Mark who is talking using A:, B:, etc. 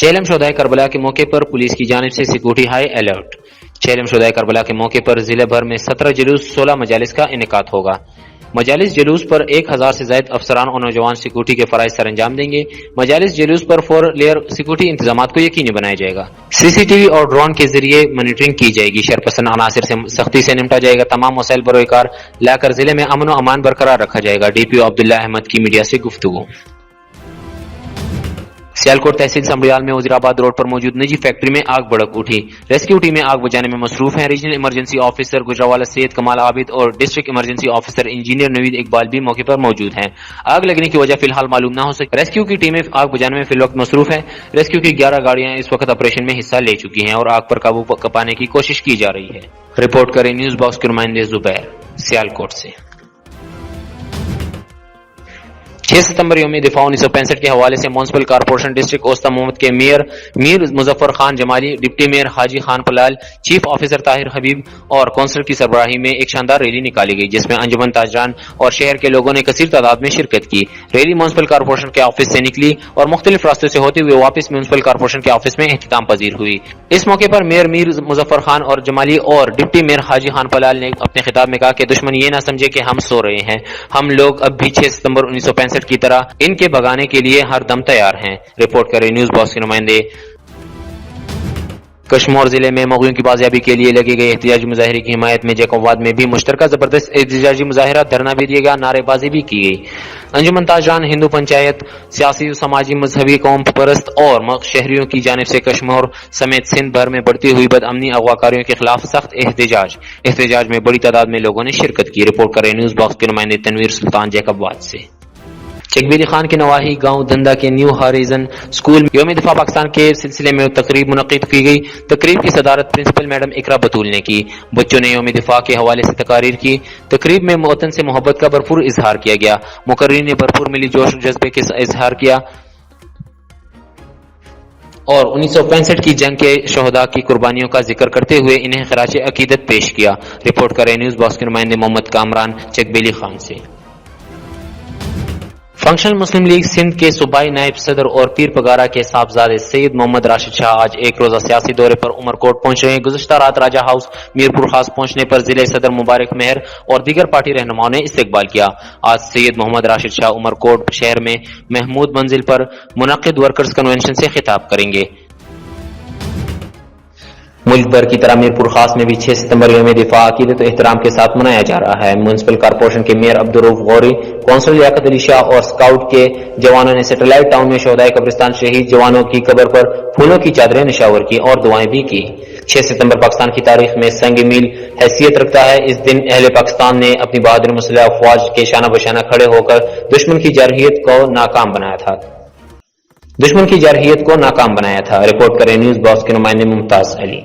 A: چہلم شہدائے کربلا کے موقع پر پولیس کی جانب سے سیکورٹی ہائی الرٹ۔ چہلم شہدائے کربلا کے موقع پر ضلع بھر میں 17 جلوس 16 مجالس کا انعقاد ہوگا۔ مجالس جلوس پر 1000 سے زائد افسران اور نوجوان سیکورٹی کے فرائض سر انجام دیں گے۔ مجالس جلوس پر 4 لیئر سیکورٹی انتظامات کو یقینی بنایا جائے گا۔ CCTV اور ڈرون کے ذریعے مانیٹرنگ کی جائے گی۔ شرپسند عناصر سے سختی سے نمٹا جائے گا۔ تمام وسائل بروئے کار لا کر ضلع میں امن و امان برقرار رکھا جائے گا۔ DPO عبداللہ احمد کی میڈیا سے گفتگو۔ سیالکوٹ تحصیل سمبریال میں وزیرآباد روڈ پر موجود نجی فیکٹری میں آگ بھڑک اٹھی۔ ریسکیو ٹیمیں آگ بجھانے میں مصروف ہیں۔ ریجنل ایمرجنسی آفیسر گجرانوالہ سید کمال عابد اور ڈسٹرکٹ ایمرجنسی آفیسر انجینئر نوید اقبال بھی موقع پر موجود ہیں۔ آگ لگنے کی وجہ فی الحال معلوم نہ ہو سکی۔ ریسکیو کی ٹیمیں آگ بجھانے میں فی الوقت مصروف ہیں۔ ریسکیو کی 11 گاڑیاں اس وقت آپریشن میں حصہ لے چکی ہیں اور آگ پر قابو پانے کی کوشش کی جا رہی ہے۔ رپورٹ کریں نیوز باکس کے نمائندے زبیر سیالکوٹ سے۔ 6 ستمبر یوم دفاع 1965 کے حوالے سے میونسپل کارپوریشن ڈسٹرکٹ اوستا محمد کے میئر میر مظفر خان جمالی، ڈپٹی میئر حاجی خان پلال، چیف آفیسر طاہر حبیب اور کونسلر کی سربراہی میں ایک شاندار ریلی نکالی گئی جس میں انجمن تاجران اور شہر کے لوگوں نے کثیر تعداد میں شرکت کی۔ ریلی میونسپل کارپوریشن کے آفس سے نکلی اور مختلف راستوں سے ہوتے ہوئے واپس میونسپل کارپوریشن کے آفس میں اختتام پذیر ہوئی۔ اس موقع پر میئر میر مظفر خان اور جمالی اور ڈپٹی میئر حاجی خان پلال نے اپنے خطاب میں کہا کہ دشمن یہ نہ سمجھے کہ ہم سو رہے ہیں، ہم لوگ اب بھی 6 ستمبر 1965 کی طرح ان کے بھگانے کے لیے ہر دم تیار ہیں۔ رپورٹ کریں نیوز باکس کے نمائندے۔ کشمور ضلع میں مغویوں کی بازیابی کے لیے لگے گئے احتجاجی مظاہرے کی حمایت میں جیکوباد میں بھی مشترکہ زبردست احتجاجی مظاہرہ دھرنا بھی دیا گیا، نعرے بازی بھی کی گئی۔ انجمن تاجران، ہندو پنچایت، سیاسی و سماجی مذہبی قوم پرست اور شہریوں کی جانب سے کشمور سمیت سندھ بھر میں بڑھتی ہوئی بدامنی اغواکاریوں کے خلاف سخت احتجاج میں بڑی تعداد میں لوگوں نے شرکت کی۔ رپورٹ کریں نیوز باکس کے نمائندے تنویر سلطان جیکوباد سے۔ چکبیلی خان کے نواحی گاؤں دندا کے نیو ہاریزن اسکول میں یوم دفاع پاکستان کے سلسلے میں تقریب منعقد کی گئی۔ تقریب کی صدارت پرنسپل میڈم اقرا بطول نے کی۔ بچوں نے یوم دفاع کے حوالے سے تقاریر کی۔ تقریب میں وطن سے محبت کا بھرپور اظہار کیا گیا۔ مقررین نے بھرپور ملی جوش و جذبے کے اظہار کیا اور 1965 کی جنگ کے شہداء کی قربانیوں کا ذکر کرتے ہوئے انہیں خراج عقیدت پیش کیا۔ رپورٹ کریں نیوز باکس کے نمائندے محمد کامران چکبیلی خان سے۔ فنکشنل مسلم لیگ سندھ کے صوبائی نائب صدر اور پیر پگارا کے صاحبزادے سید محمد راشد شاہ آج ایک روزہ سیاسی دورے پر عمرکوٹ پہنچ رہے ہیں۔ گزشتہ رات راجہ ہاؤس میرپور خاص پہنچنے پر ضلع صدر مبارک مہر اور دیگر پارٹی رہنماؤں نے استقبال کیا۔ آج سید محمد راشد شاہ عمرکوٹ شہر میں محمود منزل پر منعقد ورکرز کنونشن سے خطاب کریں گے۔ ملک بھر کی طرح میرپور خاص میں بھی 6 ستمبر یوم دفاع عقیدت و احترام کے ساتھ منایا جا رہا ہے۔ میونسپل کارپوریشن کے میئر عبدالرؤف غوری، کونسلر لیاقت علی شاہ اور اسکاؤٹ کے جوانوں نے سیٹلائٹ ٹاؤن میں شہدائے قبرستان شہید جوانوں کی قبر پر پھولوں کی چادریں نشاور کی اور دعائیں بھی کی۔ 6 ستمبر پاکستان کی تاریخ میں سنگ میل حیثیت رکھتا ہے۔ اس دن اہل پاکستان نے اپنی بہادر مسلح افواج کے شانہ بشانہ کھڑے ہو کر دشمن کی جارحیت کو ناکام بنایا تھا۔ رپورٹ کریں نیوز باکس کے نمائندے ممتاز علی۔